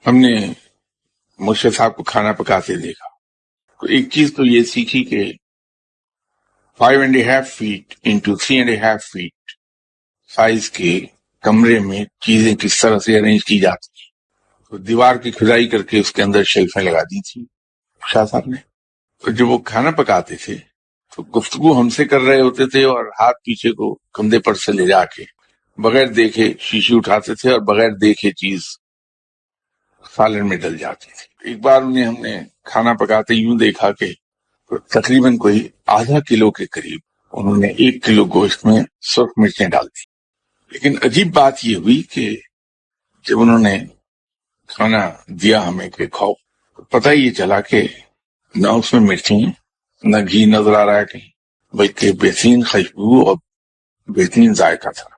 हमने मुर्शिद साहब को खाना पकाते देखा तो एक चीज तो ये सीखी कि 5.5 फीट इंटू 3.5 फीट साइज के कमरे में चीजें किस तरह से अरेंज की जाती हैं। तो दीवार की खुदाई करके उसके अंदर शेल्फें लगा दी थी शाह साहब ने। तो जब वो खाना पकाते थे तो गुफ्तगू हमसे कर रहे होते थे और हाथ पीछे को कंधे पर से ले जाके बगैर देखे शीशी उठाते थे और बगैर देखे चीज सालन में डल जाती थी। एक बार उन्हें हमने खाना पकाते यूं देखा कि तकरीबन कोई आधा किलो के करीब उन्होंने 1 किलो गोश्त में सुर्ख मिर्चें डाल दी। लेकिन अजीब बात यह हुई कि जब उन्होंने खाना दिया हमें कि खाओ, तो पता ही ये चला कि न उसमें मिर्ची न घी नजर आ रहा है कहीं, बल्कि बेहतरीन खुशबू और बेहतरीन जायका था।